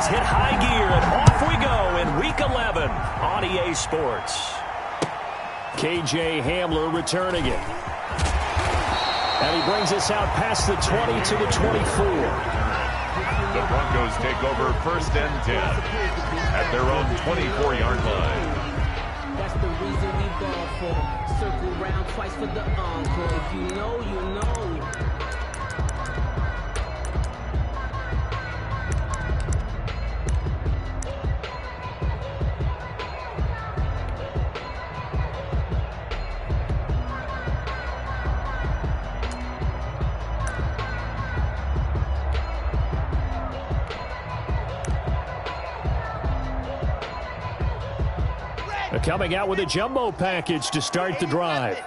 has hit high gear, and off we go in Week 11 on EA Sports. KJ Hamler returning it. And he brings us out past the 20 to the 24. The Broncos take over 1st and 10 at their own 24-yard line. That's the reason we ball for. Circle round twice for the encore. If you know, you know. Coming out with a jumbo package to start the drive.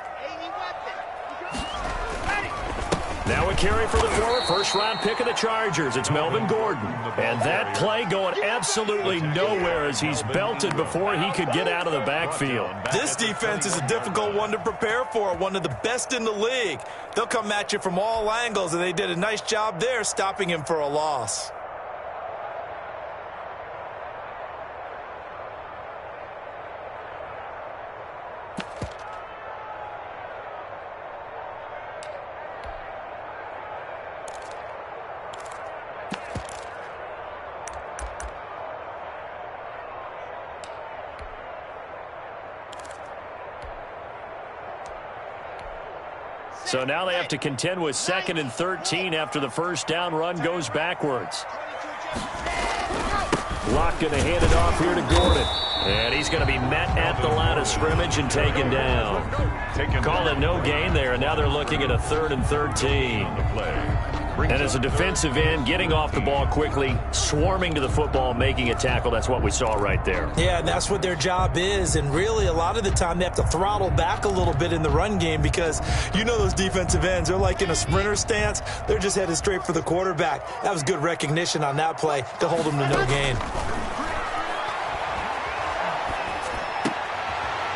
Now a carry for the former first-round pick of the Chargers. It's Melvin Gordon. And that play going absolutely nowhere as he's belted before he could get out of the backfield. This defense is a difficult one to prepare for, one of the best in the league. They'll come at you from all angles, and they did a nice job there stopping him for a loss. So now they have to contend with 2nd and 13 after the first down run goes backwards. Locke going to hand it off here to Gordon. And he's going to be met at the line of scrimmage and taken down. Call it no gain there, and now they're looking at a 3rd and 13. And as a defensive end, getting off the ball quickly, swarming to the football, making a tackle, that's what we saw right there. Yeah, and that's what their job is. And really, a lot of the time, they have to throttle back a little bit in the run game because you know those defensive ends, they're like in a sprinter stance. They're just headed straight for the quarterback. That was good recognition on that play to hold them to no gain.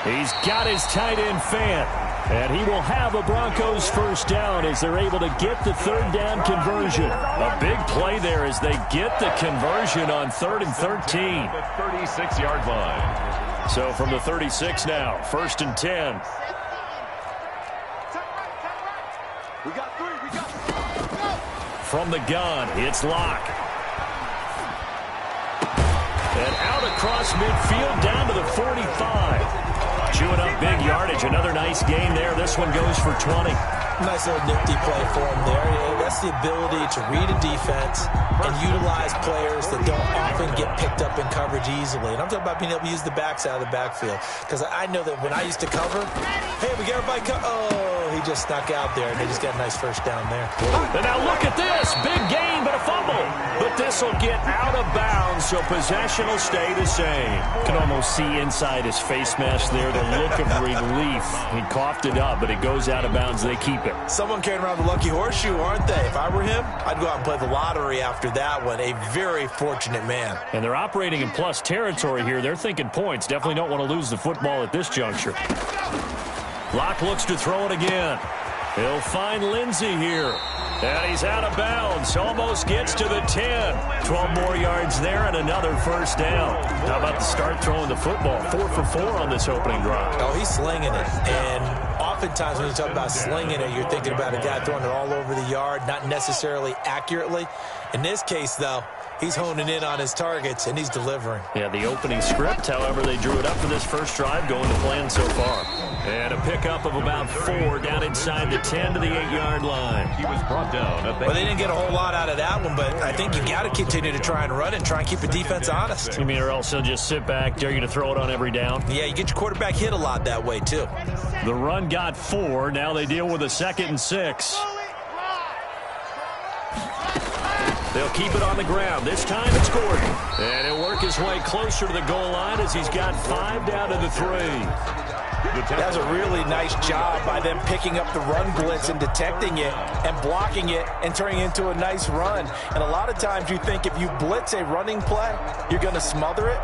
He's got his tight end fan. And he will have a Broncos first down as they're able to get the 3rd down conversion. A big play there as they get the conversion on 3rd and 13. The 36-yard line. So from the 36 now, 1st and 10. From the gun, it's Locke. And out across midfield down to the 45. Chewing up big yardage. Another nice gain there. This one goes for 20. Nice little nifty play for him there. That's the ability to read a defense and utilize players that don't often get picked up in coverage easily. And I'm talking about being able to use the backside of the backfield. Because I know that when I used to cover, hey, we got everybody oh, he just snuck out there, and they just got a nice first down there. And now look at this. Big gain, but a fumble. But this will get out of bounds, so possession will stay the same. Can almost see inside his face mask there the look of relief. He coughed it up, but it goes out of bounds. They keep it. Someone carrying around the lucky horseshoe, aren't they? If I were him, I'd go out and play the lottery after that one. A very fortunate man. And they're operating in plus territory here. They're thinking points. Definitely don't want to lose the football at this juncture. Locke looks to throw it again. He'll find Lindsey here. And he's out of bounds. Almost gets to the 10. 12 more yards there and another first down. How about the start throwing the football? 4 for 4 on this opening drive. Oh, he's slinging it. And oftentimes when you talk about slinging it, you're thinking about a guy throwing it all over the yard, not necessarily accurately. In this case, though, he's honing in on his targets, and he's delivering. Yeah, the opening script, however, they drew it up for this first drive, going to plan so far. And a pickup of about 4 down inside the 10 to the 8-yard line. He was brought down. Well, they didn't get a whole lot out of that one, but I think you got to continue to try and run and try and keep the defense honest. You mean, or else they'll just sit back, dare you to throw it on every down? Yeah, you get your quarterback hit a lot that way, too. The run got 4. Now they deal with a 2nd and 6. They'll keep it on the ground. This time it's Gordon. And he'll work his way closer to the goal line as he's got 5 down to the 3. That's a really nice job by them picking up the run blitz and detecting it and blocking it and turning it into a nice run. And a lot of times you think if you blitz a running play, you're going to smother it.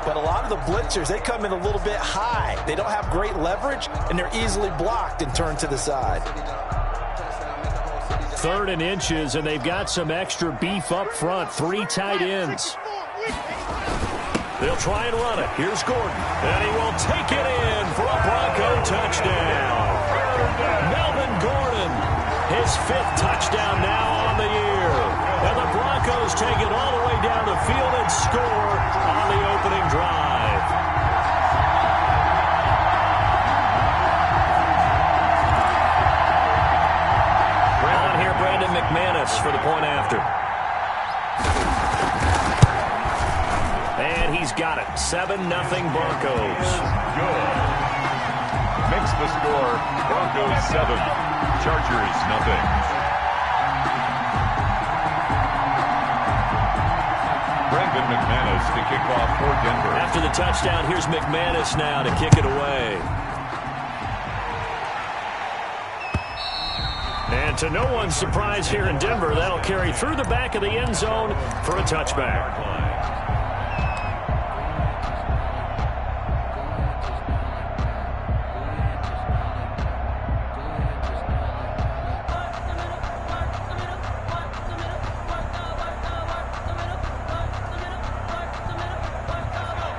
But a lot of the blitzers, they come in a little bit high. They don't have great leverage, and they're easily blocked and turned to the side. 3rd and inches, and they've got some extra beef up front. 3 tight ends. They'll try and run it. Here's Gordon. And he will take it in for a Bronco touchdown. Melvin Gordon, his 5th touchdown now on the year. And the Broncos take it all the way down the field and score on the opening drive. On here, Brandon McManus for the point after. And he's got it. 7-0 Broncos. Good. Makes the score Broncos 7, Chargers 0. Brandon McManus to kick off for Denver. After the touchdown, here's McManus now to kick it away. And to no one's surprise here in Denver, that'll carry through the back of the end zone for a touchback.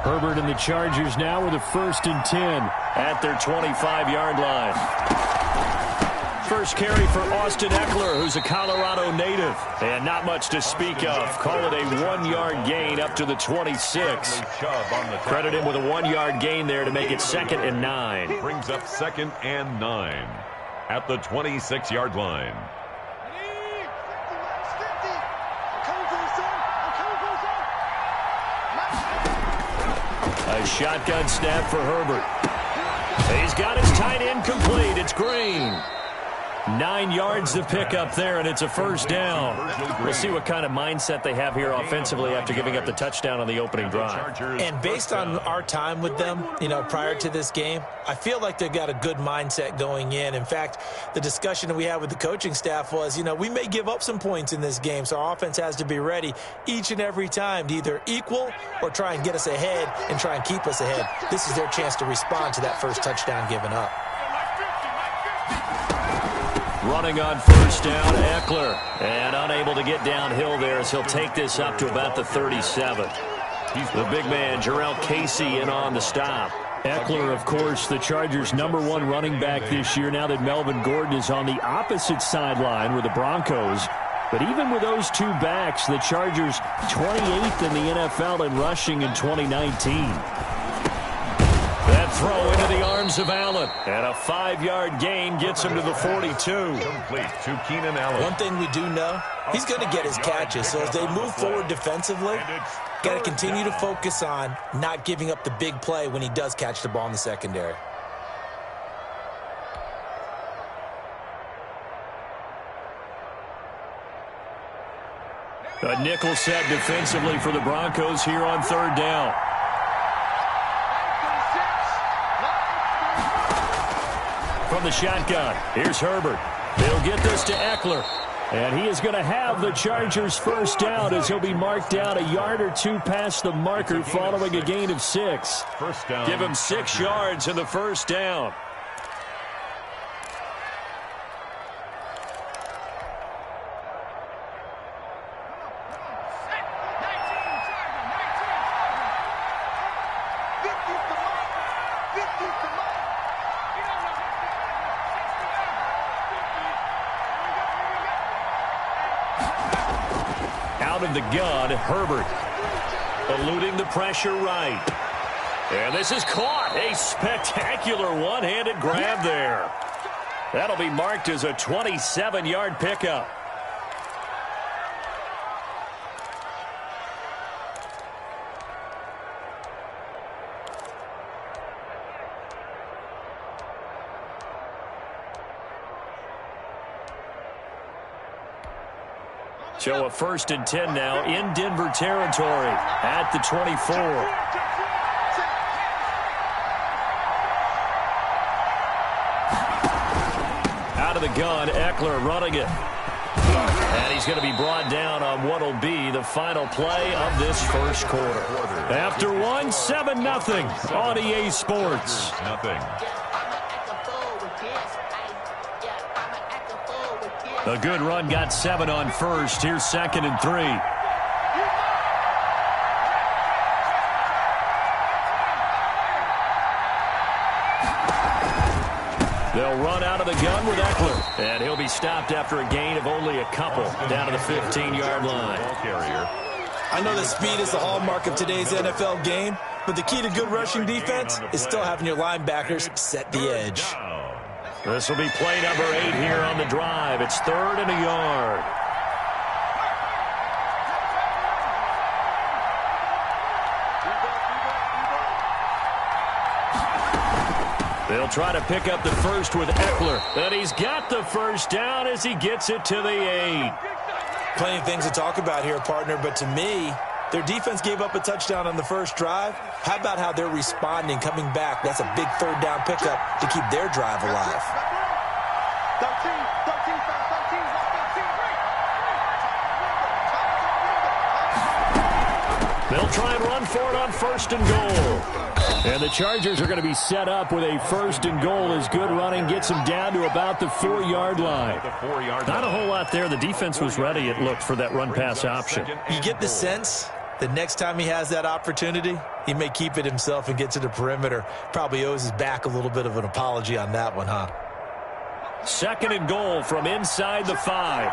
Herbert and the Chargers now with a 1st and 10 at their 25-yard line. First carry for Austin Eckler, who's a Colorado native. And not much to speak of. Call it a 1-yard gain up to the 26. Credit him with a 1-yard gain there to make it 2nd and 9. Brings up 2nd and 9 at the 26-yard line. A shotgun snap for Herbert. He's got his tight end complete. It's Green. 9 yards to pick up there, and it's a 1st down. We'll see what kind of mindset they have here offensively after giving up the touchdown on the opening drive. And based on our time with them, prior to this game, I feel like they've got a good mindset going in. In fact, the discussion that we had with the coaching staff was, we may give up some points in this game, so our offense has to be ready each and every time to either equal or try and get us ahead and try and keep us ahead. This is their chance to respond to that first touchdown given up. Running on 1st down, Eckler. And unable to get downhill there as he'll take this up to about the 37. The big man, Jarrell Casey, in on the stop. Eckler, of course, the Chargers' #1 running back this year, now that Melvin Gordon is on the opposite sideline with the Broncos. But even with those two backs, the Chargers 28th in the NFL in rushing in 2019. That throw into the arms of Allen. And a 5-yard gain gets him to the 42. Complete to Keenan Allen. One thing we do know, he's going to get his catches. So as they move forward defensively, got to continue to focus on not giving up the big play when he does catch the ball in the secondary. A nickel set defensively for the Broncos here on 3rd down. From the shotgun, here's Herbert. They'll get this to Eckler. And he is going to have the Chargers' 1st down as he'll be marked down a yard or 2 past the marker following a gain of 6. First down. Give him 6 yards in the 1st down. Out of the gun, Herbert. Eluding the pressure right. And this is caught. A spectacular one-handed grab there. That'll be marked as a 27-yard pickup. So a 1st and 10 now in Denver territory at the 24. Out of the gun, Eckler running it. And he's going to be brought down on what will be the final play of this 1st quarter. After one, 7-0 on EA Sports. Nothing. A good run got 7 on 1st. Here's 2nd and 3. Eckler. And he'll be stopped after a gain of only a couple down to the 15-yard line. I know that speed is the hallmark of today's NFL game, but the key to good rushing defense is still having your linebackers set the edge. This will be play number 8 here on the drive. It's 3rd and a yard. They'll try to pick up the first with Eckler. And he's got the first down as he gets it to the 8. Plenty of things to talk about here, partner, but to me, their defense gave up a touchdown on the first drive. How about how they're responding, coming back? That's a big 3rd down pickup to keep their drive alive. They'll try and run for it on 1st and goal. And the Chargers are going to be set up with a 1st and goal as good running gets them down to about the 4-yard line. Not a whole lot there. The defense was ready, it looked, for that run-pass option. You get the sense that next time he has that opportunity, he may keep it himself and get to the perimeter. Probably owes his back a little bit of an apology on that one, huh? 2nd and goal from inside the 5.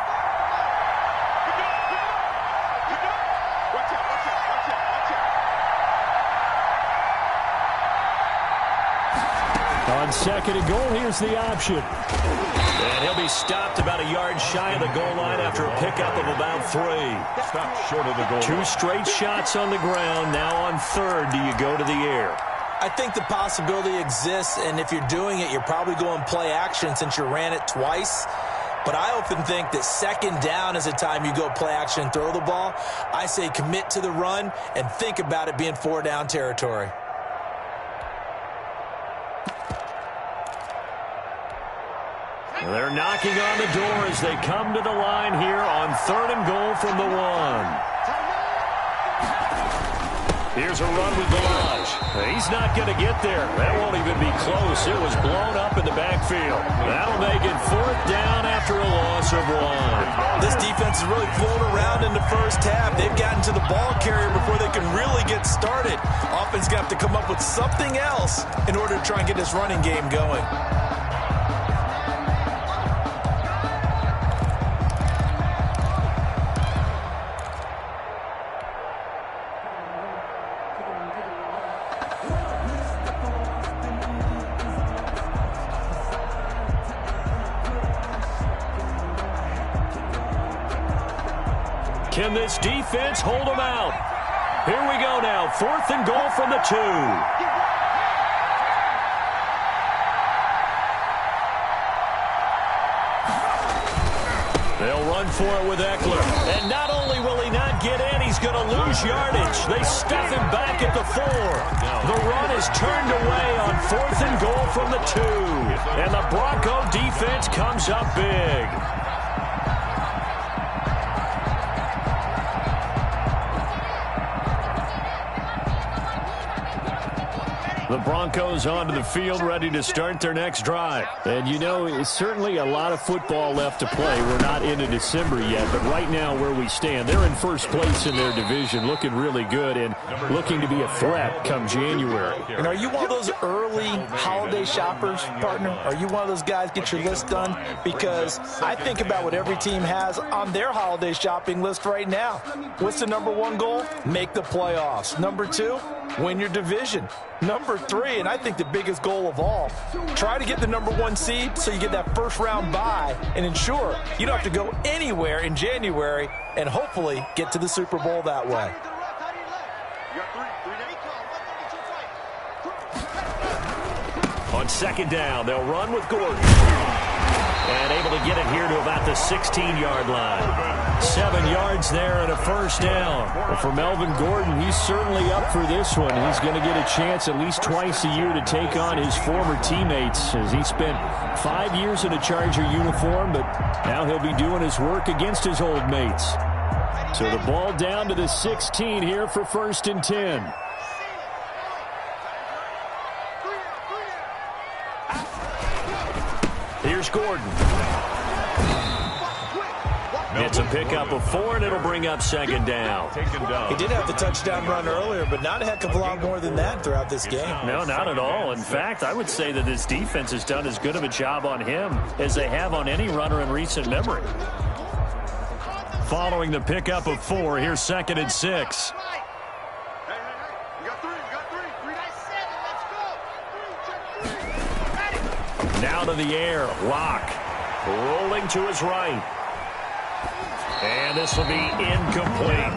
On 2nd and goal, here's the option. And he'll be stopped about a yard shy of the goal line after a pickup of about 3. Stopped short of the goal. 2 straight shots on the ground. Now on 3rd, do you go to the air? I think the possibility exists, and if you're doing it, you're probably going play action since you ran it twice. But I often think that 2nd down is a time you go play action and throw the ball. I say commit to the run and think about it being 4-down territory. They're knocking on the door as they come to the line here on 3rd and goal from the 1. Here's a run with Balaj. He's not going to get there. That won't even be close. It was blown up in the backfield. That'll make it 4th down after a loss of 1. This defense is really flown around in the first half. They've gotten to the ball carrier before they can really get started. Offense got to come up with something else in order to try and get this running game going. Can this defense hold them out? Here we go now. 4th and goal from the 2. They'll run for it with Eckler. And not only will he not get in, he's going to lose yardage. They stuff him back at the 4. The run is turned away on 4th and goal from the 2. And the Bronco defense comes up big. The Broncos onto the field, ready to start their next drive. And, you know, it's certainly a lot of football left to play. We're not into December yet, but right now where we stand, they're in first place in their division, looking really good and looking to be a threat come January. And are you one of those early holiday shoppers, partner? Are you one of those guys get your list done? Because I think about what every team has on their holiday shopping list right now. What's the number 1 goal? Make the playoffs. Number 2, win your division. Number 3, and I think the biggest goal of all, try to get the number 1 seed so you get that first-round bye and ensure you don't have to go anywhere in January and hopefully get to the Super Bowl that way. On 2nd down, they'll run with Gordon. And able to get it here to about the 16-yard line. 7 yards there and a first down. Well, for Melvin Gordon, he's certainly up for this one. He's going to get a chance at least twice a year to take on his former teammates, as he spent 5 years in a Charger uniform, but now he'll be doing his work against his old mates. So the ball down to the 16 here for 1st and 10. Here's Gordon. It's a pickup of 4, and it'll bring up second down. He did have the touchdown run earlier, but not a heck of a lot more than that throughout this game. No, not at all. In fact, I would say that this defense has done as good of a job on him as they have on any runner in recent memory. Following the pickup of 4, here's 2nd and 6. Now to the air, Locke rolling to his right. And this will be incomplete.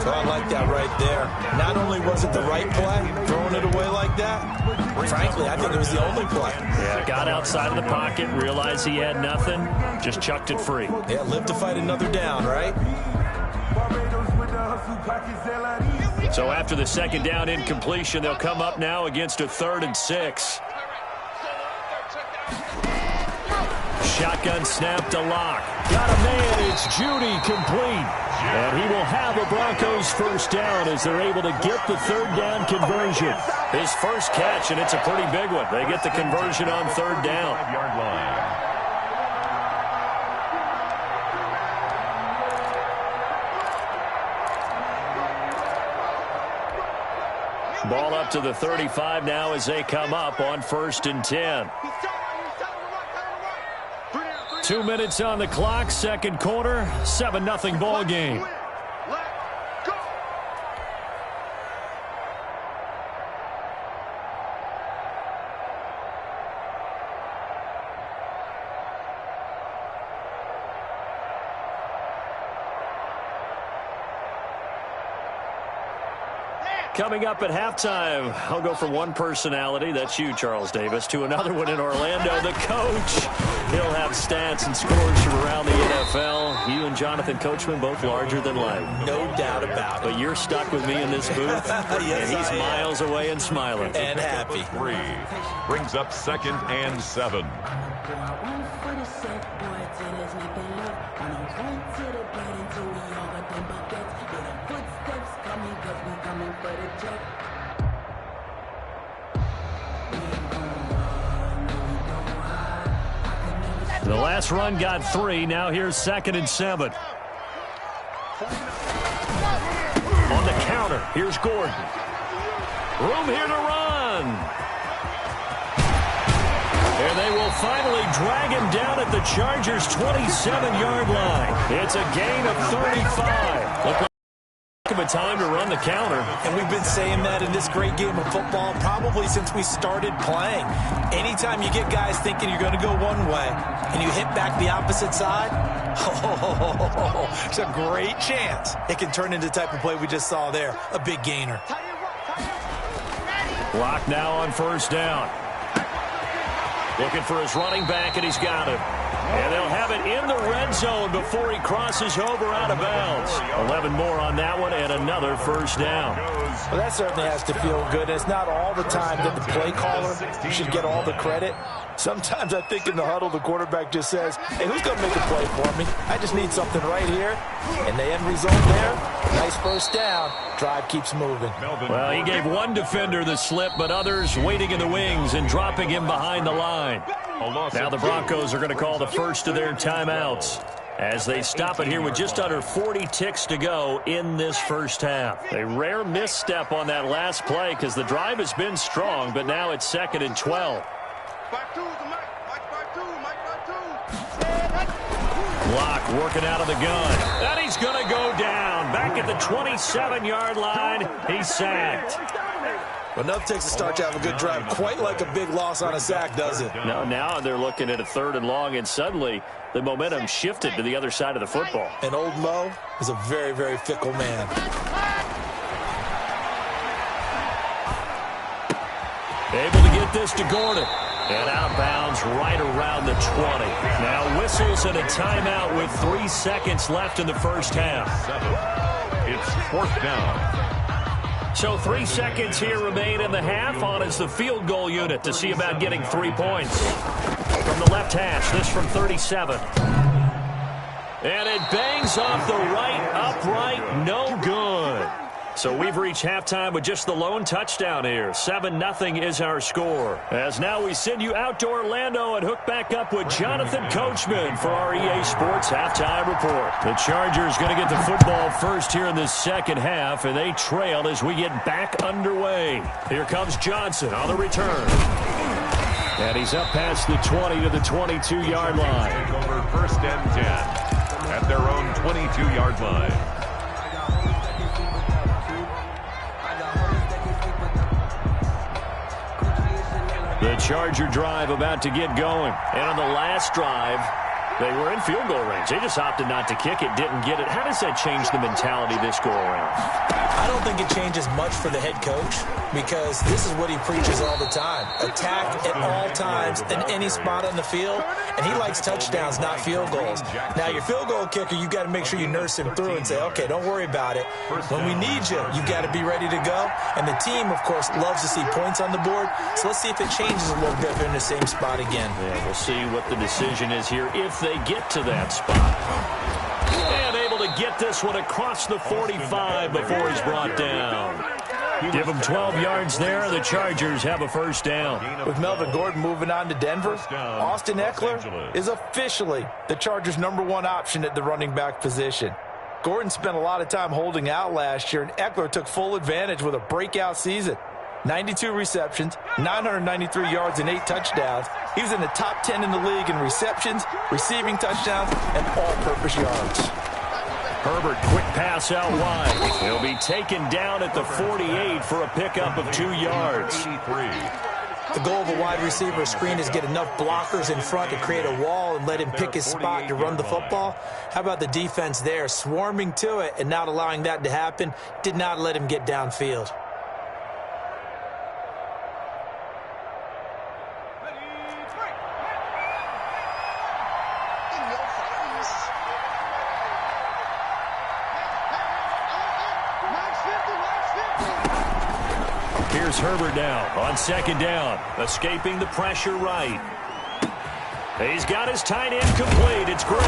So I like that right there. Not only was it the right play, throwing it away like that, frankly, I think it was the only play. Yeah, got outside of the pocket, realized he had nothing, just chucked it free. Yeah, live to fight another down, right? So after the 2nd down incompletion, they'll come up now against a 3rd and 6. Shotgun snap to Locke. Got a man. It's Judy complete. And he will have a Broncos first down as they're able to get the 3rd down conversion. His first catch, and it's a pretty big one. They get the conversion on 3rd down. 5-yard line. Ball up to the 35 now as they come up on 1st and 10. 2 minutes on the clock, 2nd quarter, 7-0 ball game. Coming up at halftime, I'll go from one personality, that's you, Charles Davis, to another one in Orlando, the coach. He'll have stats and scores from around the NFL. You and Jonathan Coachman both larger than life. No doubt about it. But you're stuck with me in this booth, yes, and he's miles away and smiling. And happy. 3 brings up 2nd and 7. The last run got 3. Now here's 2nd and 7. On the counter, here's Gordon. Room here to run. And they will finally drag him down at the Chargers' 27-yard line. It's a gain of 35. Look like a time to run the counter. And we've been saying that in this great game of football probably since we started playing. Anytime you get guys thinking you're going to go one way and you hit back the opposite side, it's a great chance it can turn into the type of play we just saw there, a big gainer. Locke now on 1st down. Looking for his running back, and he's got it. And they'll have it in the red zone before he crosses over out of bounds. 11 more on that one, and another 1st down. Well, that certainly has to feel good. It's not all the time that the play caller should get all the credit. Sometimes I think in the huddle, the quarterback just says, hey, who's going to make a play for me? I just need something right here. And the end result there, nice 1st down. Drive keeps moving. Well, he gave one defender the slip, but others waiting in the wings and dropping him behind the line. Now the Broncos are going to call the first of their timeouts as they stop it here with just under 40 ticks to go in this first half. A rare misstep on that last play because the drive has been strong, but now it's 2nd and 12. Locke working out of the gun. And he's going to go down. Back at the 27-yard line. He's sacked. Well, enough takes a start to have a good drive. Quite like a big loss on a sack, does it? No, now they're looking at a 3rd and long, and suddenly the momentum shifted to the other side of the football. And old Mo is a very, very fickle man. Able to get this to Gordon. And out of bounds right around the 20. Now whistles and a timeout with 3 seconds left in the first half. It's 4th down. So 3 seconds here remain in the half. On is the field goal unit to see about getting 3 points. From the left hash, this from 37. And it bangs off the right upright, no good. So we've reached halftime with just the lone touchdown here. 7-0 is our score. As now we send you out to Orlando and hook back up with Jonathan Coachman for our EA Sports Halftime Report. The Chargers going to get the football first here in the second half, and they trail as we get back underway. Here comes Johnson on the return. And he's up past the 20 to the 22-yard line. Over first and 10 at their own 22-yard line. The Charger drive about to get going. And on the last drive, they were in field goal range. They just opted not to kick it, didn't get it. How does that change the mentality this go-around? I don't think it changes much for the head coach because this is what he preaches all the time. Attack at all times in any spot on the field, and he likes touchdowns, not field goals. Now, your field goal kicker, you got to make sure you nurse him through and say, okay, don't worry about it. When we need you, you got to be ready to go. And the team, of course, loves to see points on the board, so let's see if it changes a little bit if they're in the same spot again. Yeah, we'll see what the decision is here if they get to that spot. And able to get this one across the 45 before he's brought down. Give him 12 yards there. The Chargers have a first down. With Melvin Gordon moving on to Denver, Austin Eckler is officially the Chargers' #1 option at the running back position. Gordon spent a lot of time holding out last year, and Eckler took full advantage with a breakout season. 92 receptions, 993 yards, and 8 touchdowns. He was in the top 10 in the league in receptions, receiving touchdowns, and all-purpose yards. Herbert, quick pass out wide. He'll be taken down at the 48 for a pickup of 2 yards. The goal of a wide receiver screen is get enough blockers in front to create a wall and let him pick his spot to run the football. How about the defense there, swarming to it and not allowing that to happen? Did not let him get downfield. Here's Herbert now on second down, escaping the pressure right. He's got his tight end complete. It's Green.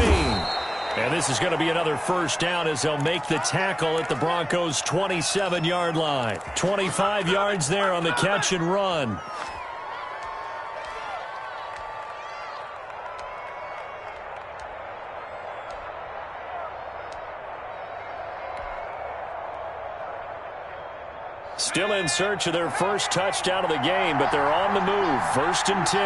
And this is going to be another first down as they'll make the tackle at the Broncos' 27-yard line. 25 yards there on the catch and run. Still in search of their first touchdown of the game, but they're on the move. First and 10.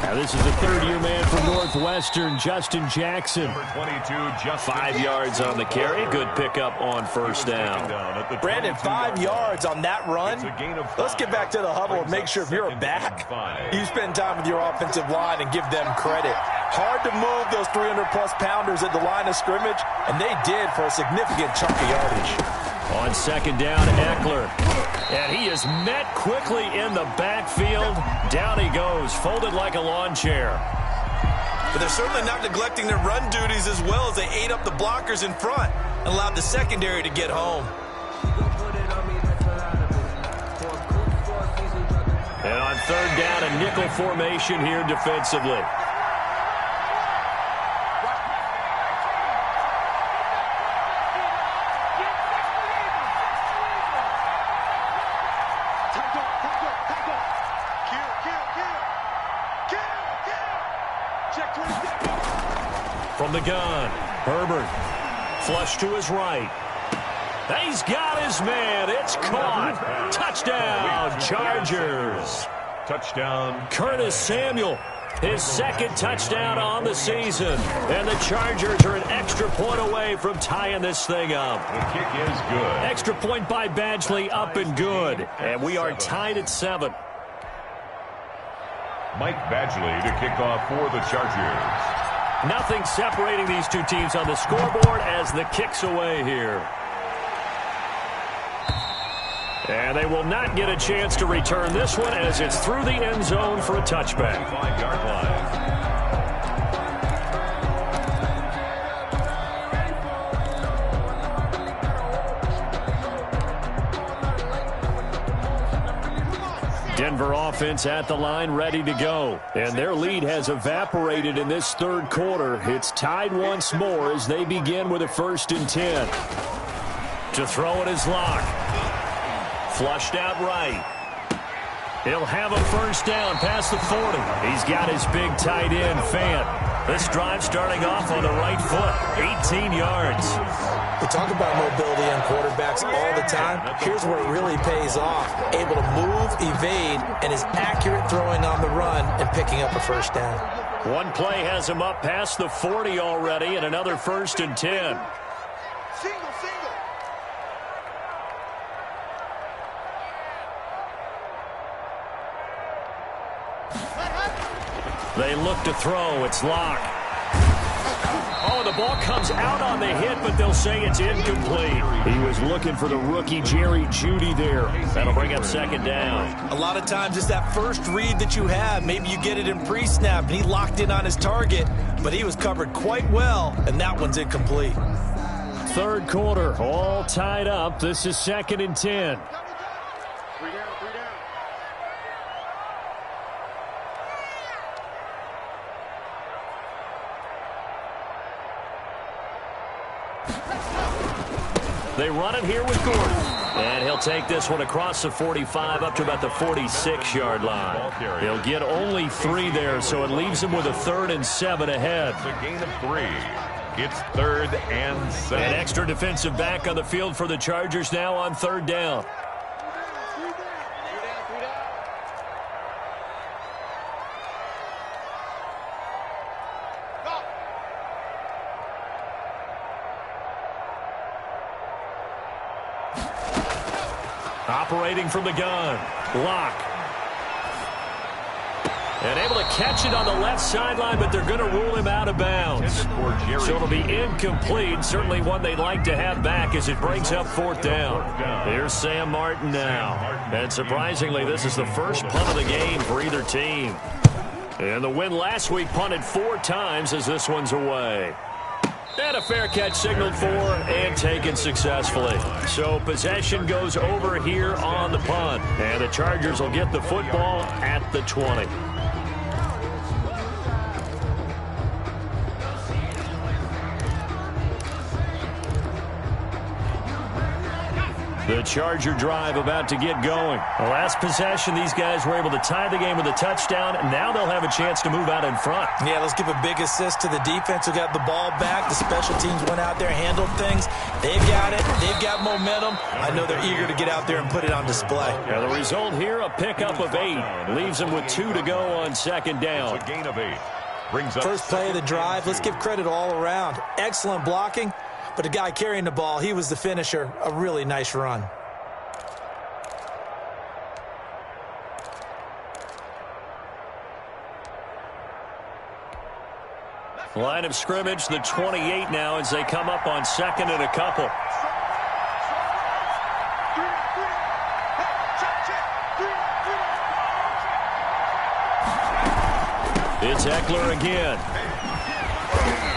Now this is the third-year man from Northwestern, Justin Jackson. 5 yards on the carry. Good pickup on first down. Brandon, 5 yards on that run. Let's get back to the huddle and make sure if you're a back, you spend time with your offensive line and give them credit. Hard to move those 300-plus pounders at the line of scrimmage, and they did for a significant chunk of yardage. On second down, Eckler. And he is met quickly in the backfield. Down he goes, folded like a lawn chair. But they're certainly not neglecting their run duties as well as they ate up the blockers in front and allowed the secondary to get home. And on third down, a nickel formation here defensively. From the gun, Herbert, flush to his right. He's got his man. It's caught. Touchdown, Chargers. Touchdown. Curtis Samuel, his second touchdown on the season. And the Chargers are an extra point away from tying this thing up. The kick is good. Extra point by Badgley, up and good. And we are tied at 7. Mike Badgley to kick off for the Chargers. Nothing separating these two teams on the scoreboard as the kick's away here. And they will not get a chance to return this one as it's through the end zone for a touchback. 5-yard line. Denver offense at the line, ready to go. And their lead has evaporated in this third quarter. It's tied once more as they begin with a 1st and 10. To throw it is Locke. Flushed out right. He'll have a 1st down past the 40. He's got his big tight end, Fant. This drive starting off on the right foot, 18 yards. We talk about mobility on quarterbacks all the time. Here's where it really pays off. Able to move, evade, and is accurate throwing on the run and picking up a 1st down. One play has him up past the 40 already, and another 1st and 10. They look to throw. It's Locke. Oh, the ball comes out on the hit, but they'll say it's incomplete. He was looking for the rookie Jerry Jeudy there. That'll bring up 2nd down. A lot of times it's that first read that you have. Maybe you get it in pre-snap, and he locked in on his target, but he was covered quite well, and that one's incomplete. Third quarter, all tied up. This is 2nd and 10. They run it here with Gordon. And he'll take this one across the 45 up to about the 46-yard line. He'll get only 3 there, so it leaves him with a 3rd and 7 ahead. It's a gain of 3. It's 3rd and 7. An extra defensive back on the field for the Chargers now on 3rd down. Operating from the gun, Locke. And able to catch it on the left sideline, but they're going to rule him out of bounds. So it'll be incomplete. Certainly one they'd like to have back as it brings up 4th down. Here's Sam Martin now. And surprisingly, this is the first punt of the game for either team. And the win last week punted 4 times as this one's away. And a fair catch signaled for and taken successfully. So possession goes over here on the punt. And the Chargers will get the football at the 20. The Charger drive about to get going. The last possession, these guys were able to tie the game with a touchdown, and now they'll have a chance to move out in front. Yeah, let's give a big assist to the defense who got the ball back. The special teams went out there, handled things. They've got it. They've got momentum. I know they're eager to get out there and put it on display. Yeah, the result here, a pickup of 8. Leaves them with 2 to go on 2nd down. It's a gain of 8. Brings up First play of the drive. Let's give credit all around. Excellent blocking. But the guy carrying the ball, he was the finisher. A really nice run. Line of scrimmage, the 28 now as they come up on 2nd and a couple. It's Eckler again.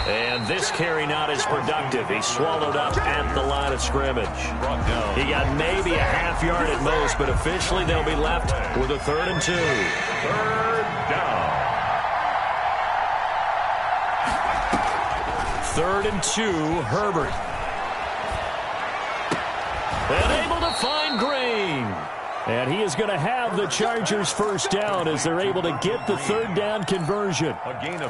And this carry not as productive. He's swallowed up at the line of scrimmage. He got maybe a half yard at most, but officially they'll be left with a 3rd and 2. 3rd down. 3rd and 2, Herbert. And able to find Green. And he is going to have the Chargers 1st down as they're able to get the 3rd down conversion.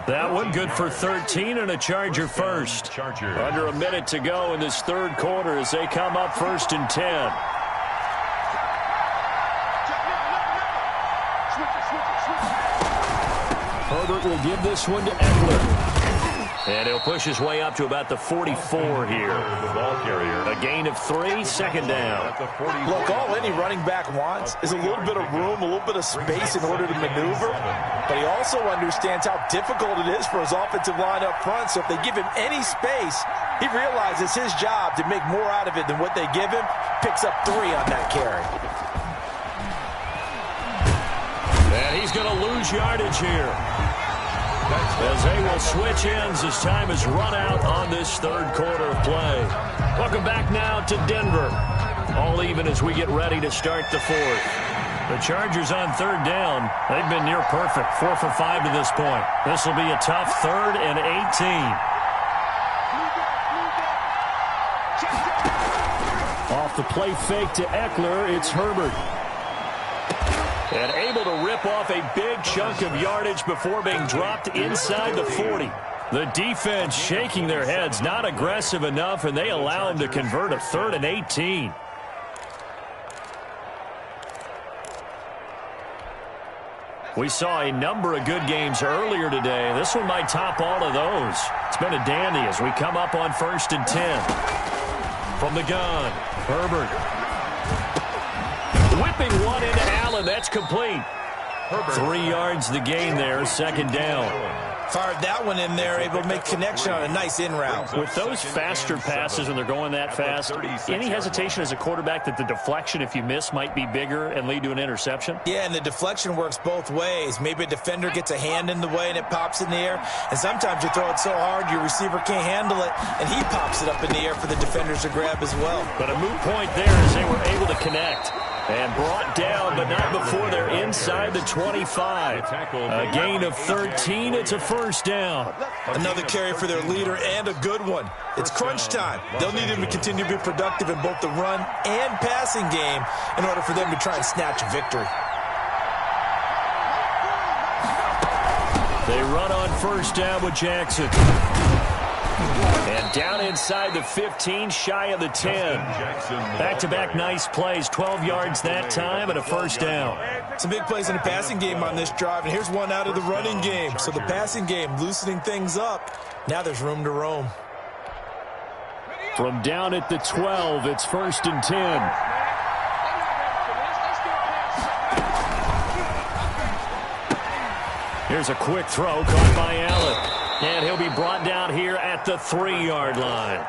That one good for 13 and a Charger first. Under a minute to go in this 3rd quarter as they come up 1st and 10. Herbert will give this one to Eckler. And he'll push his way up to about the 44 here. The ball carrier. A gain of 3, 2nd down. Look, all any running back wants is a little bit of room, a little bit of space in order to maneuver. But he also understands how difficult it is for his offensive line up front. So if they give him any space, he realizes his job to make more out of it than what they give him. Picks up 3 on that carry. And he's going to lose yardage here. As they will switch ends as time is run out on this 3rd quarter of play. Welcome back now to Denver. All even as we get ready to start the 4th. The Chargers on third down. They've been near perfect. 4 for 5 to this point. This will be a tough 3rd and 18. Off the play fake to Eckler, it's Herbert. And able to rip off a big chunk of yardage before being dropped inside the 40. The defense shaking their heads, not aggressive enough, and they allow him to convert a 3rd and 18. We saw a number of good games earlier today. This one might top all of those. It's been a dandy as we come up on 1st and 10. From the gun, Herbert. Whipping one into Allen. That's complete. 3 yards the gain there, 2nd down. Fired that one in there, able to make connection on a nice in route. With those faster passes when they're going that fast, any hesitation as a quarterback that the deflection, if you miss, might be bigger and lead to an interception? Yeah, and the deflection works both ways. Maybe a defender gets a hand in the way and it pops in the air. And sometimes you throw it so hard your receiver can't handle it, and he pops it up in the air for the defenders to grab as well. But a moot point there as they were able to connect. And brought down, but not before they're inside the 25. A gain of 13. It's a 1st down. Another carry for their leader and a good one. It's crunch time. They'll need him to continue to be productive in both the run and passing game in order for them to try and snatch a victory. They run on 1st down with Jackson. And down inside the 15, shy of the 10. Back-to-back nice plays, 12 yards that time and a 1st down. Some big plays in the passing game on this drive, and here's one out of the running game. So the passing game loosening things up. Now there's room to roam. From down at the 12, it's 1st and 10. Here's a quick throw caught by Allen. And he'll be brought down here at the 3-yard line.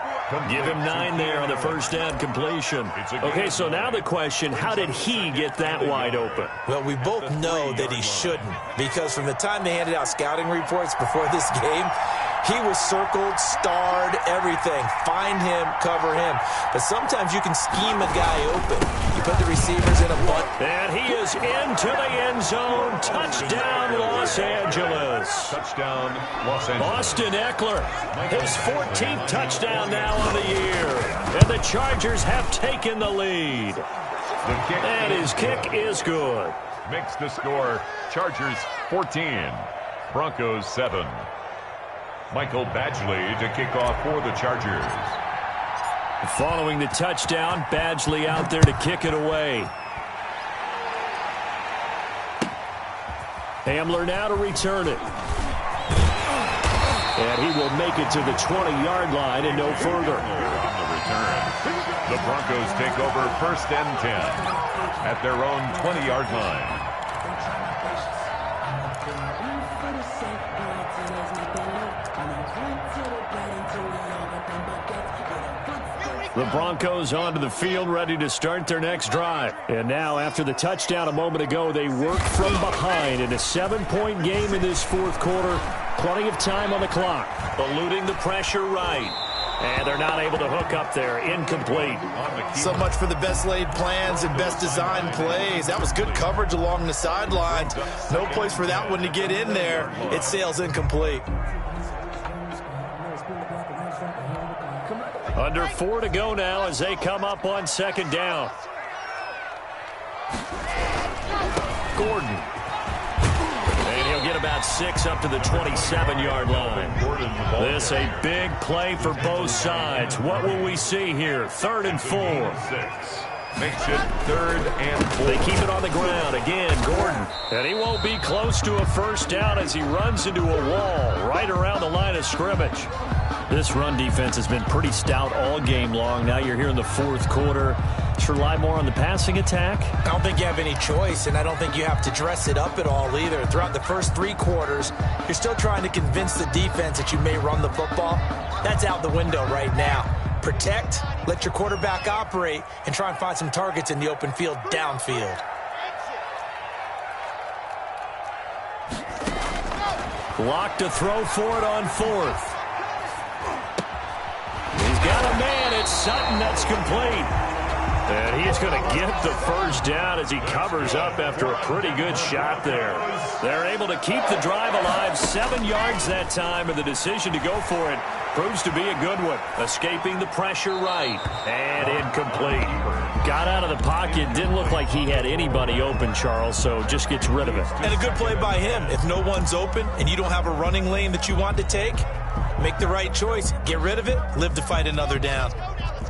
Give him 9 there on the 1st down completion. Okay, so now the question, how did he get that wide open? Well, we both know that he shouldn't, because from the time they handed out scouting reports before this game, he was circled, starred, everything. Find him, cover him. But sometimes you can scheme a guy open. You put the receivers in a bunt. And he is into the end zone. Touchdown, Los Angeles. Touchdown, Los Angeles. Austin Eckler, his 14th touchdown now on the year. And the Chargers have taken the lead. And his kick is good. Makes the score Chargers 14, Broncos 7. Michael Badgley to kick off for the Chargers. Following the touchdown, Badgley out there to kick it away. Hamler now to return it. And he will make it to the 20-yard line and no further. On the return, the Broncos take over 1st and 10 at their own 20-yard line. The Broncos onto the field, ready to start their next drive. And now, after the touchdown a moment ago, they work from behind in a 7-point game in this 4th quarter. Plenty of time on the clock. Eluding the pressure right. And they're not able to hook up there. Incomplete. So much for the best laid plans and best designed plays. That was good coverage along the sidelines. No place for that one to get in there. It sails incomplete. Under 4 to go now as they come up on 2nd down. Gordon. And he'll get about 6 up to the 27-yard line. This a big play for both sides. What will we see here? 3rd and 4. Makes it 3rd and 4. They keep it on the ground. Again, Gordon. And he won't be close to a 1st down as he runs into a wall right around the line of scrimmage. This run defense has been pretty stout all game long. Now you're here in the 4th quarter. Should rely more on the passing attack? I don't think you have any choice, and I don't think you have to dress it up at all either. Throughout the first 3 quarters, you're still trying to convince the defense that you may run the football. That's out the window right now. Protect, let your quarterback operate, and try and find some targets in the open field downfield. Locked to throw for it on 4th. He's got a man. It's Sutton. That's complete. And he's going to get the first down as he covers up after a pretty good shot there. They're able to keep the drive alive, 7 yards that time, and the decision to go for it proves to be a good one. Escaping the pressure right, and incomplete. Got out of the pocket, didn't look like he had anybody open, Charles, so just gets rid of it. And a good play by him. If no one's open and you don't have a running lane that you want to take, make the right choice. Get rid of it, live to fight another down.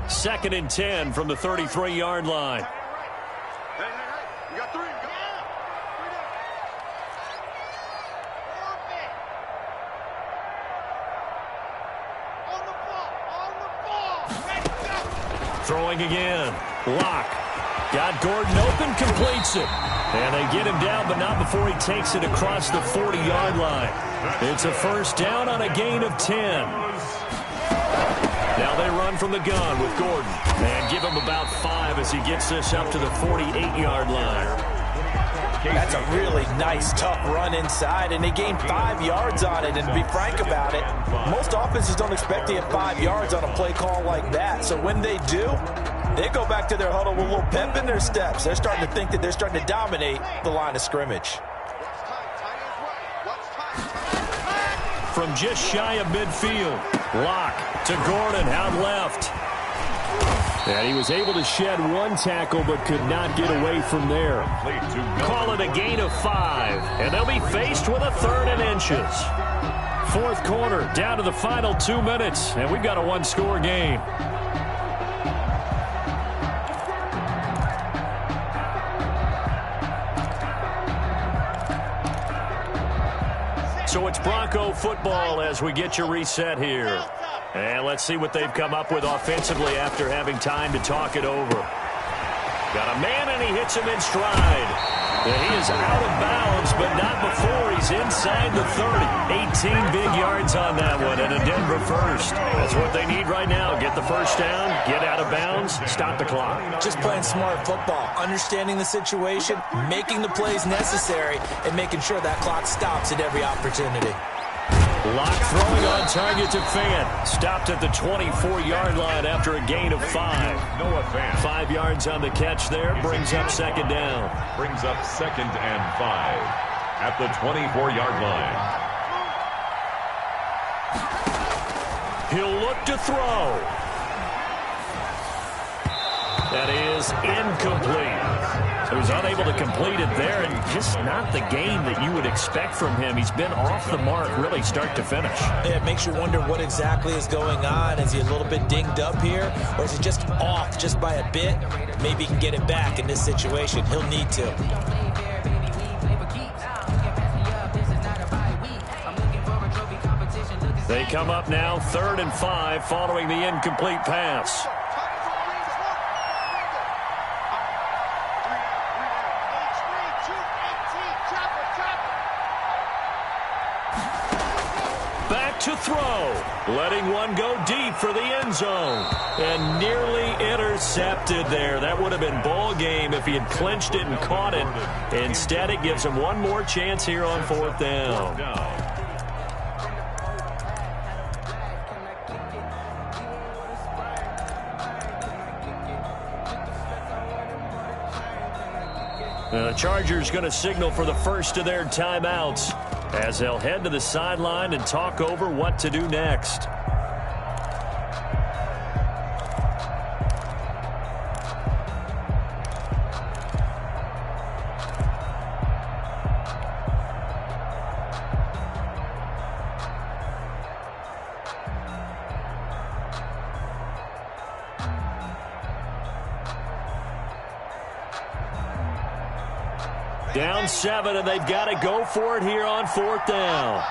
2nd and 10 from the 33-yard line. You got 3. Throwing again. Locke. Got Gordon open, completes it. And they get him down, but not before he takes it across the 40-yard line. It's a first down on a gain of 10. Now they run from the gun with Gordon. And give him about 5 as he gets this up to the 48-yard line. That's a really nice, tough run inside, and they gained 5 yards on it. And to be frank about it, most offenses don't expect to get 5 yards on a play call like that. So when they do, they go back to their huddle with a little pep in their steps. They're starting to think that they're starting to dominate the line of scrimmage. From just shy of midfield, Locke to Gordon out left. And he was able to shed 1 tackle but could not get away from there. Call it a gain of 5, and they'll be faced with a 3rd and inches. 4th quarter, down to the final 2 minutes, and we've got a 1-score game. So it's Bronco football as we get your reset here. And let's see what they've come up with offensively after having time to talk it over. Got a man, and he hits him in stride. And he is out of bounds, but not before he's inside the 30. 18 big yards on that one, and a Denver first. That's what they need right now. Get the first down, get out of bounds, stop the clock. Just playing smart football, understanding the situation, making the plays necessary, and making sure that clock stops at every opportunity. Locke throwing on target to Fant. Stopped at the 24-yard line after a gain of 5. Noah Fant. 5 yards on the catch there. Brings up 2nd down. Brings up 2nd and 5 at the 24-yard line. He'll look to throw. That is incomplete. So he's unable to complete it there, and just not the game that you would expect from him. He's been off the mark really start to finish. Yeah, it makes you wonder what exactly is going on. Is he a little bit dinged up here, or is he just off just by a bit? Maybe he can get it back in this situation. He'll need to. They come up now 3rd and 5 following the incomplete pass. To throw, letting one go deep for the end zone, and nearly intercepted there. That would have been ball game if he had clinched it and caught it. Instead, it gives him one more chance here on 4th down. The Chargers going to signal for the first of their timeouts as they'll head to the sideline and talk over what to do next. Down 7, and they've got to go for it here on 4th down.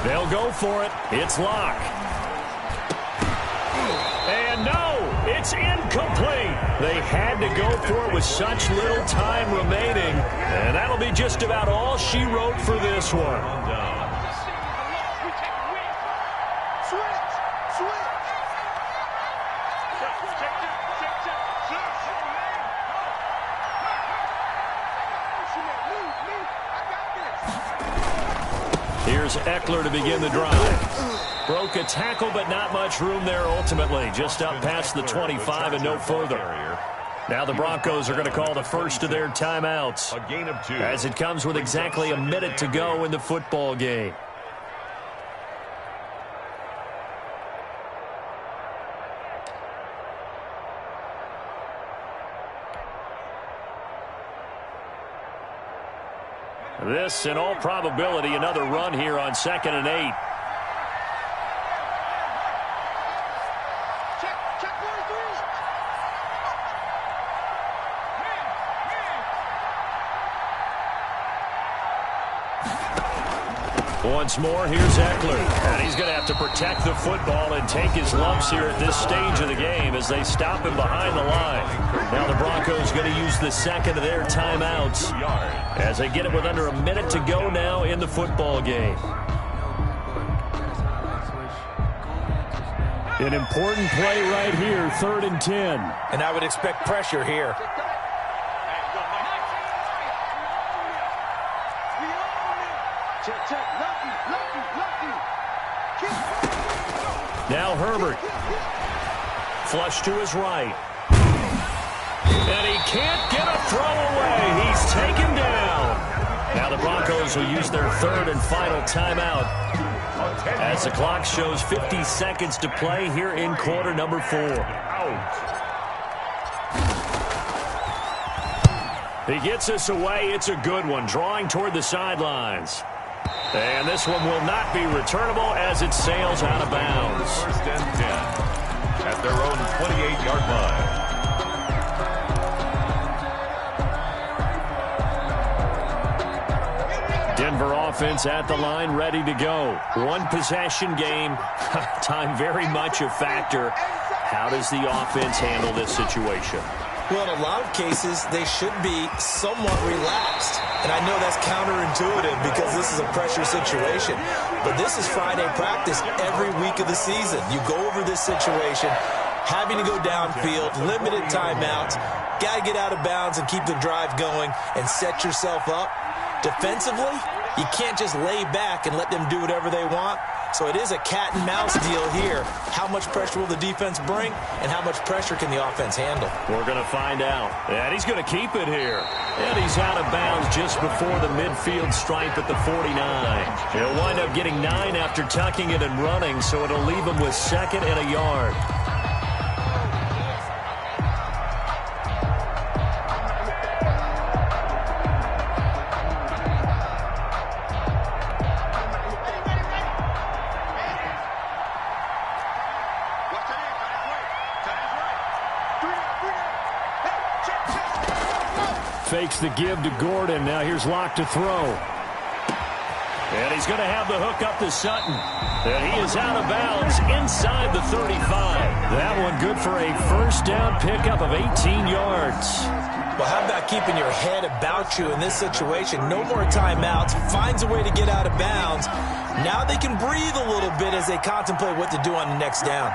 They'll go for it. It's Locke. And no, it's incomplete. They had to go for it with such little time remaining, and that'll be just about all she wrote for this one. Here's Eckler to begin the drive. Broke a tackle, but not much room there ultimately. Just up past the 25 and no further. Now the Broncos are going to call the first of their timeouts, A gain of 2. as it comes with exactly a minute to go in the football game. This, in all probability, another run here on 2nd and 8. Once more, here's Eckler. And he's going to have to protect the football and take his lumps here at this stage of the game as they stop him behind the line. Now the Broncos going to use the second of their timeouts as they get it with under a minute to go now in the football game. An important play right here, 3rd and 10. And I would expect pressure here. Now Herbert. Flush to his right. And he can't get a throw away. He's taken down. Now the Broncos will use their 3rd and final timeout as the clock shows 50 seconds to play here in quarter number 4. He gets us away. It's a good one, drawing toward the sidelines. And this one will not be returnable as it sails out of bounds. 1st and 10 at their own 28-yard line. Denver offense at the line, ready to go. One possession game. Time very much a factor. How does the offense handle this situation? Well, in a lot of cases, they should be somewhat relaxed. And I know that's counterintuitive because this is a pressure situation. But this is Friday practice every week of the season. You go over this situation, having to go downfield, limited timeouts, got to get out of bounds and keep the drive going and set yourself up. Defensively, you can't just lay back and let them do whatever they want. So it is a cat and mouse deal here. How much pressure will the defense bring, and how much pressure can the offense handle? We're going to find out. And he's going to keep it here. And he's out of bounds just before the midfield stripe at the 49. He'll wind up getting 9 after tucking it and running, so it'll leave him with 2nd and a yard. Fakes the give to Gordon. Now here's Locke to throw. And he's going to have the hook up to Sutton. And he is out of bounds inside the 35. That one good for a 1st down pickup of 18 yards. Well, how about keeping your head about you in this situation? No more timeouts. Finds a way to get out of bounds. Now they can breathe a little bit as they contemplate what to do on the next down.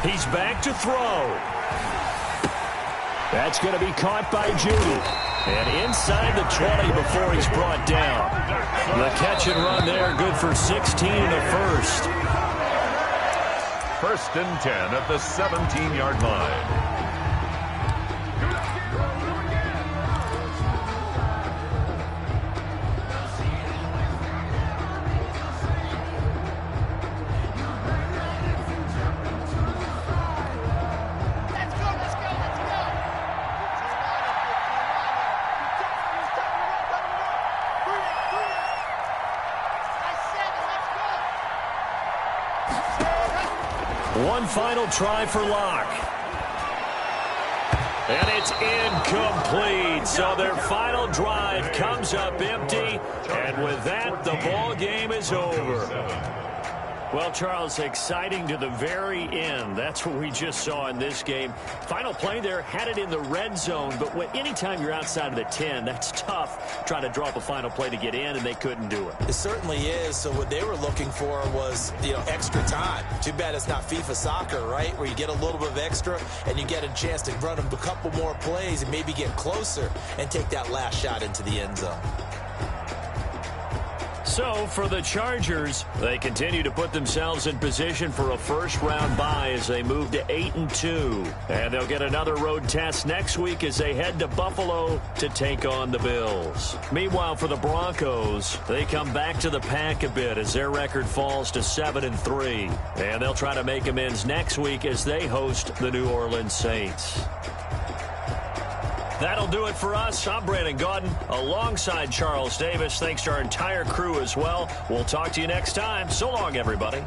He's back to throw. That's going to be caught by Judy. And inside the 20 before he's brought down. The catch and run there, good for 16 in the 1st. 1st and 10 at the 17-yard line. One final try for Locke. And it's incomplete. So their final drive comes up empty. And with that, the ball game is over. Well, Charles, exciting to the very end. That's what we just saw in this game. Final play there, had it in the red zone, but anytime you're outside of the 10, that's tough trying to draw up a final play to get in, and they couldn't do it. It certainly is. So what they were looking for was, extra time. Too bad it's not FIFA soccer, right, where you get a little bit of extra and you get a chance to run a couple more plays and maybe get closer and take that last shot into the end zone. So, for the Chargers, they continue to put themselves in position for a first-round bye as they move to 8-2. And they'll get another road test next week as they head to Buffalo to take on the Bills. Meanwhile, for the Broncos, they come back to the pack a bit as their record falls to 7-3. And they'll try to make amends next week as they host the New Orleans Saints. That'll do it for us. I'm Brandon Gaudin alongside Charles Davis. Thanks to our entire crew as well. We'll talk to you next time. So long, everybody.